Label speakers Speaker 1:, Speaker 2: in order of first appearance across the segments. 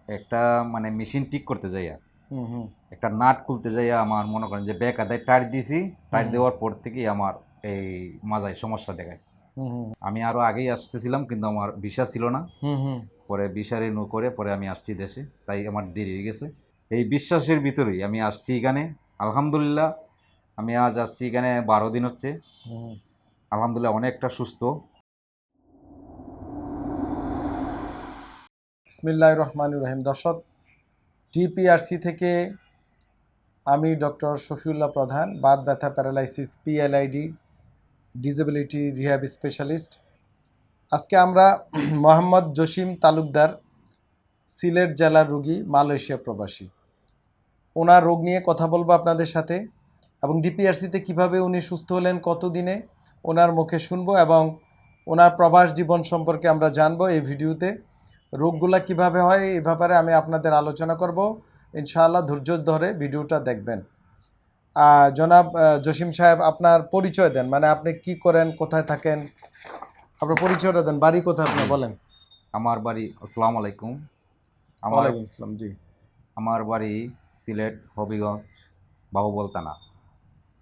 Speaker 1: একটা মানে মেশিন ঠিক করতে যাইয়া একটা নাট খুলতে যাইয়া আমার মনে করেন যে ব্যাক আদায় টাইট দিছি, টাইট দেওয়ার পর থেকেই আমার এই মাজায় সমস্যা দেখায়। আমি আরও আগেই আসতেছিলাম কিন্তু আমার ভিসা ছিল না, পরে ভিসা রিনিউ করে পরে আমি আসছি দেশে, তাই আমার দেরি হয়ে গেছে। এই বিশ্বাসের ভিতরেই আমি আসছি এখানে। আলহামদুলিল্লাহ আমি আজ আসছি এখানে 12 দিন হচ্ছে। আলহামদুলিল্লাহ অনেকটা সুস্থ।
Speaker 2: বিসমিল্লাহির রহমানির রহিম। দর্শক, ডিপিআরসি থেকে আমি ডক্টর শফিউল্লাহ প্রধান, বাত ব্যথা paralysis PLID disability rehab specialist. আজকে আমরা মোহাম্মদ জসিম তালুকদার, সিলেট জেলার রোগী, মালয়েশিয়া প্রবাসী, ওনার রোগ নিয়ে কথা বলবো আপনাদের সাথে, এবং ডিপিআরসিতে কিভাবে উনি সুস্থ হলেন, কতদিনে, ওনার মুখে শুনবো এবং ওনার প্রবাস জীবন সম্পর্কে আমরা জানবো এই ভিডিওতে। রোগগুলা কিভাবে হয় এই ব্যাপারে আমি আপনাদের আলোচনা করব ইনশাআল্লাহ। ধৈর্য ধরে ভিডিওটা দেখবেন। জনাব জসিম সাহেব, আপনার পরিচয় দেন, মানে আপনি কি করেন, কোথায় থাকেন, আপনার পরিচয়টা দেন, বাড়ি কোথায় আপনি বলেন।
Speaker 1: আমার বাড়ি, আসসালামু আলাইকুম।
Speaker 2: ওয়ালাইকুম আসসালাম। জি,
Speaker 1: আমার বাড়ি সিলেট হবিগঞ্জ বাহুবল থানা।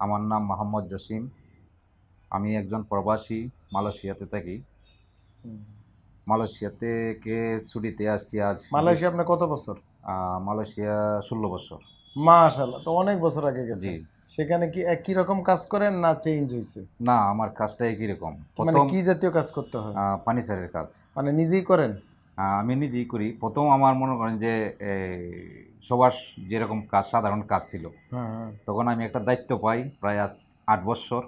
Speaker 1: আমার নাম মোহাম্মদ জসিম। আমি একজন প্রবাসী, মালয়েশিয়াতে থাকি। মালয়েশিয়াতে ছুটিতে আসছি আজ।
Speaker 2: মালয়েশিয়া আপনার কত বছর?
Speaker 1: মালয়েশিয়া 16 বছর।
Speaker 2: মাশাআল্লাহ, তো অনেক বছর আগে গেছে।
Speaker 1: জি।
Speaker 2: সেখানে কি একই রকম কাজ করেন না চেঞ্জ হয়েছে?
Speaker 1: না, আমার কাজটা একই রকম।
Speaker 2: মানে
Speaker 1: প্রথম
Speaker 2: কি জাতীয় কাজ করতে হয়?
Speaker 1: ফার্নিচারের কাজ।
Speaker 2: মানে নিজেই করেন?
Speaker 1: আমি নিজেই করি। প্রথম আমার মনে করেন যে সবার যেরকম কাজ, সাধারণ কাজ ছিল,
Speaker 2: হ্যাঁ।
Speaker 1: তখন আমি একটা দায়িত্ব পাই প্রায় আজ 8 বছর।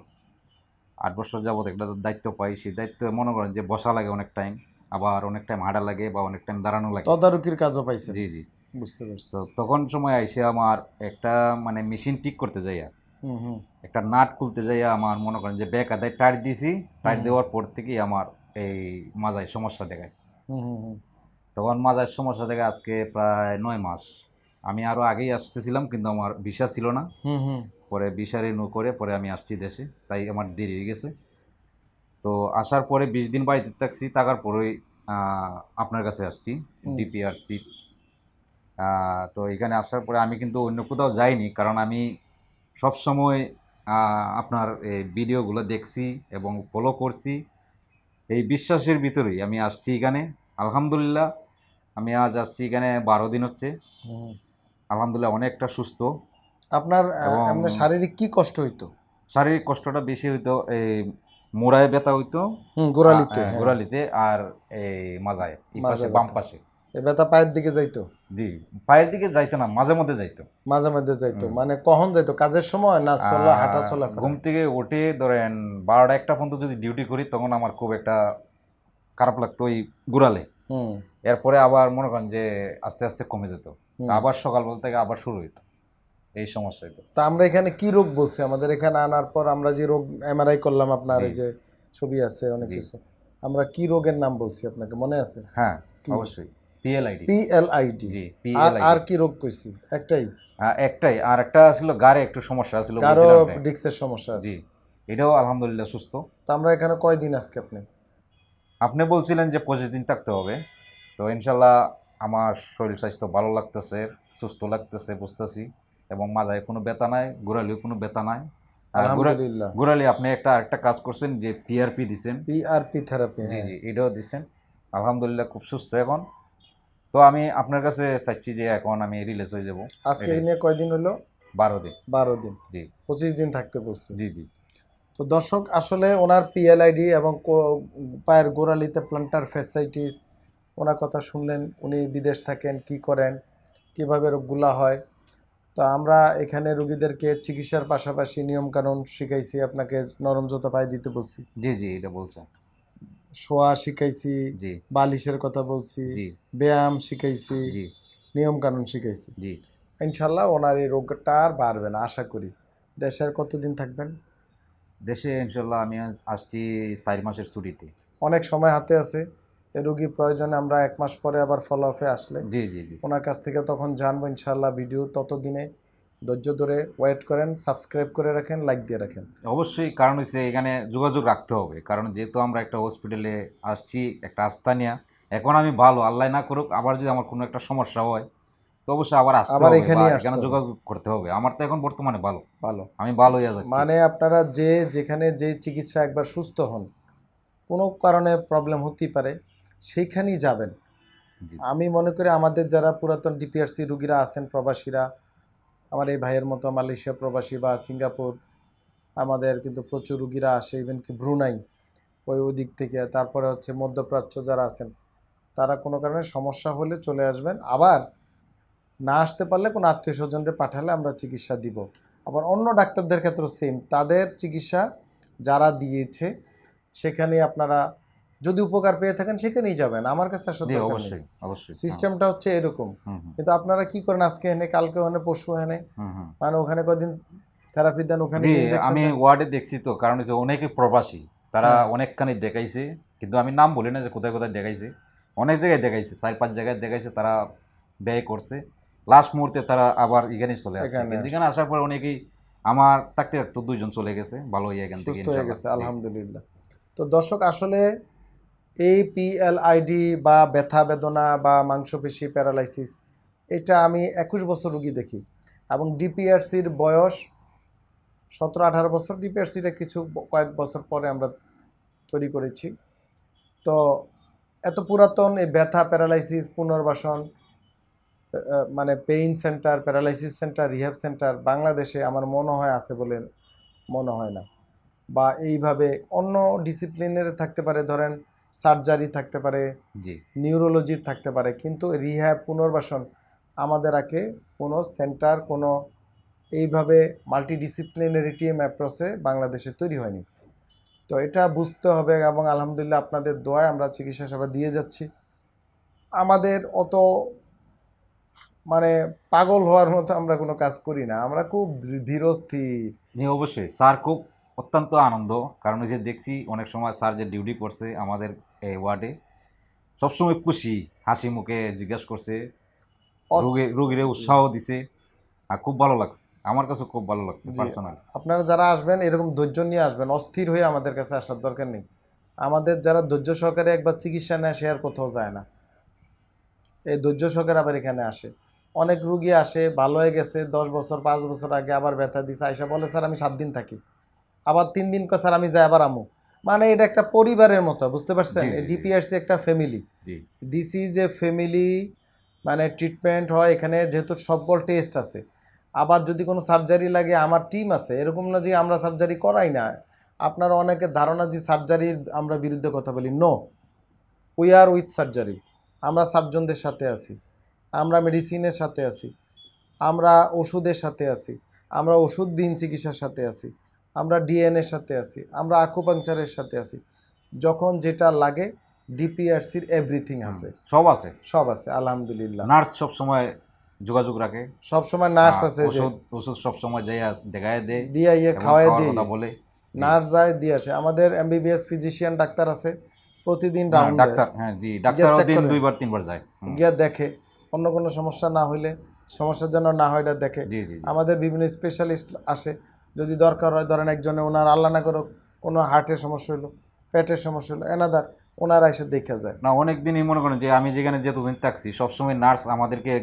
Speaker 1: 8 বছর যাবত একটা দায়িত্ব পাই। সেই দায়িত্বে মনে করেন যে বসা লাগে অনেক টাইম, আবার অনেক টাইম হাঁটা লাগে বা অনেক টাইম দাঁড়ানো লাগে।
Speaker 2: তদারকির কাজও পাইছেন?
Speaker 1: জি জি।
Speaker 2: বুঝতে পারছি।
Speaker 1: তো তখন সময় আইসে আমার একটা মানে মেশিন ঠিক করতে যাইয়া একটা নাট খুলতে যাইয়া আমার মনে করেন যে ব্যাক আদায় টাইট দিছি, টাইট দেওয়ার পর থেকেই আমার এই মাজায় সমস্যা দেখায়। তখন মাজার সমস্যা থেকে আজকে প্রায় 9 মাস। আমি আরও আগেই আসতেছিলাম কিন্তু আমার ভিসা ছিল না, পরে ভিসা রিনিউ করে পরে আমি আসছি দেশে, তাই আমার দেরি হয়ে গেছে। তো আসার পরে 20 দিন বাড়িতে থাকছি, থাকার পরেই আপনার কাছে আসছি ডিপিআরসি। তো এখানে আসার পরে আমি কিন্তু অন্য কোথাও যাইনি, কারণ আমি সবসময় আপনার এই ভিডিওগুলো দেখছি এবং ফলো করছি। এই বিশ্বাসের ভিতরেই আমি আসছি এখানে। আলহামদুলিল্লাহ আমি আজ আসছি এখানে 12 দিন হচ্ছে। আলহামদুলিল্লাহ অনেকটা সুস্থ।
Speaker 2: আপনার
Speaker 1: এবং
Speaker 2: আপনার শারীরিক কি কষ্ট হইতো?
Speaker 1: শারীরিক কষ্টটা বেশি হইতো এই মোড়ায় ব্যথা হইতো,
Speaker 2: গোড়ালিতে?
Speaker 1: গোড়ালিতে, আর এই মাজায়, এই পাশে, বাম পাশে।
Speaker 2: এই ব্যথা পায়ের দিকে যাইতো?
Speaker 1: জি। পায়ের দিকে যাইতো না, মাঝে মধ্যে যাইতো।
Speaker 2: মাঝে মাঝে যাইতো? মানে কখন যাইতো, কাজের সময় না চলা হাঁটা চলা?
Speaker 1: ঘুম থেকে উঠে ধরেন 12টা 1টা পর্যন্ত যদি ডিউটি করি তখন আমার খুব একটা খারাপ লাগতো ওই গোড়ালে। এরপরে আবার মনে করেন যে আস্তে আস্তে কমে যেত, আবার সকালবেলা থেকে আবার শুরু হইতো এই সমস্যা হইতো।
Speaker 2: তা আমরা এখানে কি রোগ বলছি, আমাদের এখানে আনার পর আমরা যে রোগ এমআরআই করলাম, আপনার এই যে ছবি আছে অনেক কিছু, আমরা কি রোগের নাম বলছি আপনাকে মনে আছে?
Speaker 1: হ্যাঁ, অবশ্যই। পিএলআইডি।
Speaker 2: পিএলআইডি।
Speaker 1: জি,
Speaker 2: আর কি রোগ কইছি? একটাই?
Speaker 1: একটাই। আর একটা ছিল গাড়ে একটু সমস্যা ছিল,
Speaker 2: গাঢ় ডিস্কের সমস্যা আছে।
Speaker 1: জি। এটাও আলহামদুলিল্লাহ সুস্থ।
Speaker 2: তা আমরা এখানে কয়দিন আজকে?
Speaker 1: আপনি বলছিলেন যে 25 দিন থাকতে হবে, তো ইনশাল্লাহ আমার শরীর স্বাস্থ্য ভালো লাগতেছে, সুস্থ লাগতেছে, বুঝতেছি। এবং মাজায় কোনো ব্যথা নাই, গোড়ালিও কোনো ব্যথা নাই।
Speaker 2: আলহামদুলিল্লাহ।
Speaker 1: গোড়ালি আপনি আরেকটা কাজ করছেন যে পিআরপি দিছেন।
Speaker 2: PRP therapy?
Speaker 1: জি জি, এটাও দিছেন। আলহামদুলিল্লাহ খুব সুস্থ এখন। তো আমি আপনার কাছে চাইছি যে এখন আমি রিলিজ হয়ে যাব।
Speaker 2: আজকে নিয়ে কয়দিন হলো?
Speaker 1: 12 দিন।
Speaker 2: 12 দিন।
Speaker 1: জি।
Speaker 2: 25 দিন থাকতে বলছি।
Speaker 1: জি জি।
Speaker 2: তো দর্শক, আসলে ওনার পিএলআইডি এবং পায়ের গোড়ালিতে প্লান্টার ফ্যাসাইটিস, ওনার কথা শুনলেন। উনি বিদেশ থাকেন, কি করেন, কিভাবে রোগগুলা হয়। তো আমরা এখানে রোগীদেরকে চিকিৎসার পাশাপাশি নিয়মকানুন শিখাইছি, আপনাকে নরম জুতা পায়ে দিতে বলছি।
Speaker 1: জি জি, এটা বলছেন।
Speaker 2: শোয়া শিখাইছি,
Speaker 1: জি।
Speaker 2: বালিশের কথা বলছি,
Speaker 1: জি।
Speaker 2: ব্যায়াম শিখাইছি,
Speaker 1: জি।
Speaker 2: নিয়মকানুন শিখাইছি।
Speaker 1: জি।
Speaker 2: ইনশাল্লাহ ওনার এই রোগটা আর বাড়বে না আশা করি। দেশের কতদিন থাকবেন?
Speaker 1: দেশে ইনশাল্লাহ আমি আসছি 4 মাসের ছুটিতে।
Speaker 2: অনেক সময় হাতে আছে। এ রোগীর প্রয়োজনে আমরা 1 মাস পরে আবার ফলো আপে আসলে
Speaker 1: জি জি জি,
Speaker 2: ওনার কাছ থেকে তখন জানবো ইনশাল্লাহ। ভিডিও ততদিনে ধৈর্য ধরে ওয়েট করেন, সাবস্ক্রাইব করে রাখেন, লাইক দিয়ে রাখেন
Speaker 1: অবশ্যই। কারণ হচ্ছে এখানে যোগাযোগ রাখতে হবে, কারণ যেহেতু আমরা একটা হসপিটালে আসছি একটা আস্থা নিয়ে, এখন আমি ভালো, আল্লাহ না করুক আবার যদি আমার কোনো একটা সমস্যা হয় তো অবশ্যই আবার আসতে
Speaker 2: আবার
Speaker 1: হবে
Speaker 2: এখানেই
Speaker 1: বা
Speaker 2: আসতে
Speaker 1: এখানে
Speaker 2: হবে।
Speaker 1: যোগাযোগ করতে হবে। আমার তো এখন বর্তমানে ভালো,
Speaker 2: ভালো
Speaker 1: আমি ভালো হয়ে যাচ্ছি।
Speaker 2: মানে আপনারা যেখানে যে চিকিৎসা একবার সুস্থ হন, কোনো কারণে প্রবলেম হতেই পারে, সেইখানেই যাবেন।
Speaker 1: জি
Speaker 2: আমি মনে করি আমাদের যারা পুরাতন ডিপিআরসি রুগীরা আছেন, প্রবাসীরা, আমার এই ভাইয়ের মতো মালয়েশিয়া প্রবাসী বা সিঙ্গাপুর, আমাদের কিন্তু প্রচুর রুগীরা আসে, ইভেন কি ব্রুনাই ওই দিক থেকে, তারপরে হচ্ছে মধ্যপ্রাচ্য যারা আছেন, তারা কোনো কারণে সমস্যা হলে চলে আসবেন। আবার না আসতে পারলে কোনো আত্মীয় স্বজনদের পাঠালে আমরা চিকিৎসা দিব। আবার অন্য ডাক্তারদের ক্ষেত্রেও সেম, তাদের চিকিৎসা যারা দিয়েছে সেখানেই আপনারা যদি উপকার পেয়ে থাকেন সেখানেই যাবেন, আমার কাছে আসার
Speaker 1: জি
Speaker 2: দরকার নেই।
Speaker 1: অবশ্যই অবশ্যই।
Speaker 2: সিস্টেমটা হচ্ছে এরকম।
Speaker 1: হুম হুম
Speaker 2: কিন্তু আপনারা কি করেন, আজকে এনে কালকে ওখানে পরশু এনে,
Speaker 1: হুম হুম।
Speaker 2: মানে ওখানে কদিন থেরাপি দেন, ওখানে
Speaker 1: জি
Speaker 2: ইনজেকশন
Speaker 1: আমি
Speaker 2: দেন।
Speaker 1: ওয়ার্ডে দেখছি তো, কারণ হচ্ছে অনেকে প্রবাসী, তারা
Speaker 2: হ্যাঁ
Speaker 1: অনেকখানি দেখাইছে, কিন্তু আমি নাম বলি না যে কোথায় কোথায় দেখাইছে, অনেক জায়গায় দেখাইছে, 4-5 জায়গায় দেখাইছে, তারা ব্যয় করছে, লাস্ট মুহূর্তে তারা আবার এখানে চলে আসছে।
Speaker 2: এখানে
Speaker 1: কিন্তু
Speaker 2: আসছে,
Speaker 1: এখানে আসার পর অনেকেই, আমার থাকতে থাকতে 2 জন চলে গেছে ভালো হয়ে এখান থেকে
Speaker 2: সুস্থ হয়ে
Speaker 1: ইনশাল্লাহ।
Speaker 2: গেছে
Speaker 1: জি
Speaker 2: আলহামদুলিল্লাহ। তো দর্শক, আসলে এই পিএলআইডি বা ব্যথা বেদনা বা মাংসপেশি প্যারালাইসিস, এটা আমি 21 বছর রুগী দেখি, এবং ডিপিআরসির বয়স 17-18 বছর। ডিপিআরসিটা কিছু কয়েক বছর পরে আমরা তৈরি করেছি। তো এত পুরাতন এই ব্যথা, প্যারালাইসিস, পুনর্বাসন, মানে pain centre, paralysis centre, rehab centre বাংলাদেশে আমার মনে হয় আছে বলে মনে হয় না। বা এইভাবে অন্য ডিসিপ্লিনের থাকতে পারে, ধরেন সার্জারি থাকতে পারে,
Speaker 1: জি
Speaker 2: নিউরোলজির থাকতে পারে, কিন্তু রিহ্যাব, পুনর্বাসন আমাদের আগে কোনো সেন্টার, কোনো এইভাবে মাল্টিডিসিপ্লিনারি টিম অ্যাপ্রোচে বাংলাদেশে তৈরি হয়নি। তো এটা বুঝতে হবে, এবং আলহামদুলিল্লাহ আপনাদের দোয়ায় আমরা চিকিৎসা সেবা দিয়ে যাচ্ছি। আমাদের অত মানে পাগল হওয়ার মতো আমরা কোনো কাজ করি না, আমরা খুব ধীরস্থির।
Speaker 1: জি অবশ্যই স্যার, খুব অত্যন্ত আনন্দ, কারণ ওই যে দেখছি অনেক সময় স্যার যে ডিউটি করছে আমাদের এই ওয়ার্ডে, সবসময় খুশি, হাসি মুখে জিজ্ঞাসা করছে, রোগীরে উৎসাহ দিছে, আর খুব ভালো লাগছে, আমার কাছে খুব ভালো লাগছে
Speaker 2: জি,
Speaker 1: পার্সোনালি।
Speaker 2: আপনারা যারা আসবেন এরকম ধৈর্য নিয়ে আসবেন, অস্থির হয়ে আমাদের কাছে আসার দরকার নেই। আমাদের যারা ধৈর্য সহকারে একবার চিকিৎসা নেয় সে আর কোথাও যায় না, এই ধৈর্য সহকারে আবার এখানে আসে। অনেক রুগী আসে ভালো হয়ে গেছে 10 বছর 5 বছর আগে, আবার ব্যথা দিছে, আয়সা বলে স্যার আমি 7 দিন থাকি, আবার 3 দিন কয় স্যার আমি যাই আবার আমু। মানে এটা একটা পরিবারের মতো, বুঝতে পারছেন?
Speaker 1: জি
Speaker 2: এই
Speaker 1: জি জি
Speaker 2: ডিপিআরসি একটা family,
Speaker 1: G
Speaker 2: this is a family. মানে ট্রিটমেন্ট হয় এখানে, যেহেতু সকল টেস্ট আছে। আবার যদি কোনো সার্জারি লাগে আমার টিম আছে, এরকম না যে আমরা সার্জারি করাই না। আপনারা অনেকের ধারণা যে সার্জারির আমরা বিরুদ্ধে কথা বলি, no, we are with surgery. আমরা সার্জনদের সাথে আছি, আমরা মেডিসিনের সাথে আছি, আমরা ওষুধের সাথে আছি, আমরা ওষুধবিহীন চিকিৎসার সাথে আছি, আমরা ডিএনএর সাথে আছি, আমরা আকুপাংচারের সাথে আছি। যখন যেটা লাগে ডিপিআরসির এভরিথিং আছে,
Speaker 1: সব আছে,
Speaker 2: সব আছে আলহামদুলিল্লাহ।
Speaker 1: নার্স সব সময় যোগাযোগ রাখে,
Speaker 2: সব সময় নার্স আছে, যে
Speaker 1: ওষুধ ওষুধ সব সময় যাই দেখায় দেয়
Speaker 2: দিয়ে ইয়ে
Speaker 1: এবং
Speaker 2: খাওয়াই
Speaker 1: খাওয়ার
Speaker 2: দিই,
Speaker 1: কথা বলে। জি
Speaker 2: নার্স যায় দিয়ে আসে। আমাদের এমবিবিএস ফিজিশিয়ান ডাক্তার আছে, প্রতিদিন
Speaker 1: হ্যাঁ
Speaker 2: রাউন্ড দেয়,
Speaker 1: ডাক্তার, হ্যাঁ জি
Speaker 2: গিয়ে
Speaker 1: ডাক্তারও
Speaker 2: চেক
Speaker 1: দিন
Speaker 2: করে,
Speaker 1: 2বার 3বার যায়।
Speaker 2: গিয়ে দেখে, অন্য কোনো সমস্যা না হইলে, সমস্যার জন্য না হয় এটা দেখে।
Speaker 1: জি জি জি
Speaker 2: আমাদের বিভিন্ন স্পেশালিস্ট আসে, যদি দরকার হয়, ধরেন একজনে ওনার আল্লাহ না করুক কোনো হার্টের সমস্যা হলো, পেটের সমস্যা হলো, এনাদার ওনারা এসে দেখা যায়।
Speaker 1: না, অনেক দিনই মনে করেন যে আমি যেখানে যেতদিন থাকছি সবসময় নার্স আমাদেরকে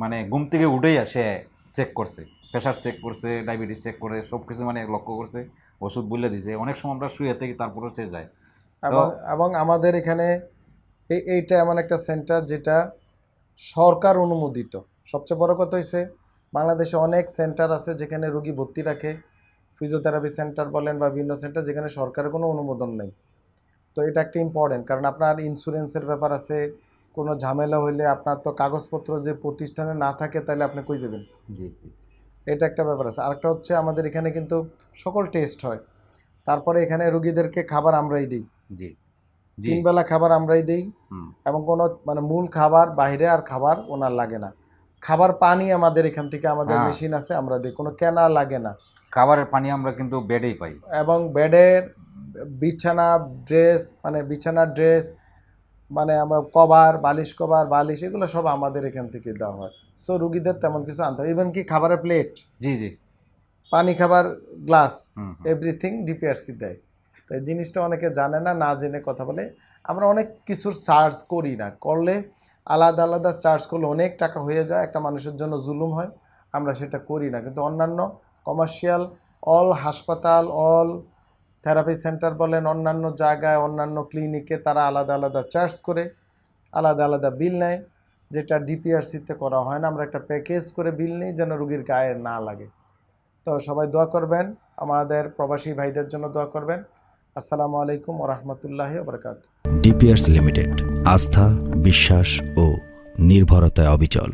Speaker 1: মানে ঘুম থেকে উঠেই আসে চেক করছে, প্রেশার চেক করছে, ডায়াবেটিস চেক করে সব কিছু মানে লক্ষ্য করছে, ওষুধ বলে দিছে। অনেক সময় আমরা শুয়ে থেকে তারপরেও সে যায়। তো
Speaker 2: এবং এবং আমাদের এখানে এইটা এমন একটা সেন্টার যেটা সরকার অনুমোদিত। সবচেয়ে বড় কথা হয়েছে, বাংলাদেশে অনেক সেন্টার আছে যেখানে রুগী ভর্তি রাখে, ফিজিওথেরাপি সেন্টার বলেন বা বিভিন্ন সেন্টার, যেখানে সরকারের কোনো অনুমোদন নেই। তো এটা একটা ইম্পর্টেন্ট, কারণ আপনার ইন্স্যুরেন্সের ব্যাপার আছে, কোনো ঝামেলা হইলে আপনার তো কাগজপত্র যে প্রতিষ্ঠানে না থাকে তাহলে আপনি কই যাবেন,
Speaker 1: জি জি
Speaker 2: এটা একটা ব্যাপার আছে। আরেকটা হচ্ছে আমাদের এখানে কিন্তু সকল টেস্ট হয়, তারপরে এখানে রুগীদেরকে খাবার আমরাই দিই,
Speaker 1: জি জি
Speaker 2: 3 বেলা খাবার আমরাই দিই,
Speaker 1: হুম।
Speaker 2: এবং কোনো মানে মূল খাবার বাইরে আর খাবার ওনার লাগে না। খাবার পানি আমাদের এখান থেকে, আমাদের
Speaker 1: হ্যাঁ,
Speaker 2: মেশিন আছে, আমরা দিই, কোনো কেনা লাগে না।
Speaker 1: খাবারের পানি আমরা কিন্তু বেডেই পাই।
Speaker 2: এবং বেডের বিছানা, ড্রেস, মানে বিছানার ড্রেস, মানে আমরা কভার, বালিশ, কভার, বালিশ, এগুলো সব আমাদের এখান থেকে দেওয়া হয়। সো রুগীদের তেমন কিছু আনতে হয়, ইভেন কি খাবারের প্লেট,
Speaker 1: জি জি
Speaker 2: পানি খাবার গ্লাস,
Speaker 1: হুম হুম।
Speaker 2: এভরিথিং ডিপিআরসি দেয়। তো এই জিনিসটা অনেকে জানে না, না জেনে কথা বলে। আমরা অনেক কিছুর চার্জ করি না, করলে আলাদা আলাদা চার্জ করলে অনেক টাকা হয়ে যায়, একটা মানুষের জন্য জুলুম হয়, আমরা সেটা করি না। কিন্তু অন্যান্য কমার্শিয়াল অল হাসপাতাল, অল থেরাপি সেন্টার বলেন, অন্যান্য জায়গায়, অন্যান্য ক্লিনিকে তারা আলাদা আলাদা চার্জ করে, আলাদা আলাদা বিল নেয়, যেটা ডিপিআরসিতে করা হয় না। আমরা একটা প্যাকেজ করে বিল নিই যেন রুগীর গায়ে না লাগে। তো সবাই দোয়া করবেন, আমাদের প্রবাসী ভাইদের জন্য দোয়া করবেন। আসসালামু আলাইকুম ওয়া রাহমাতুল্লাহি ওয়া বারাকাতুহু।
Speaker 3: ডিপিআরসি লিমিটেড, আস্থা, বিশ্বাস ও নির্ভরতায় অবিচল।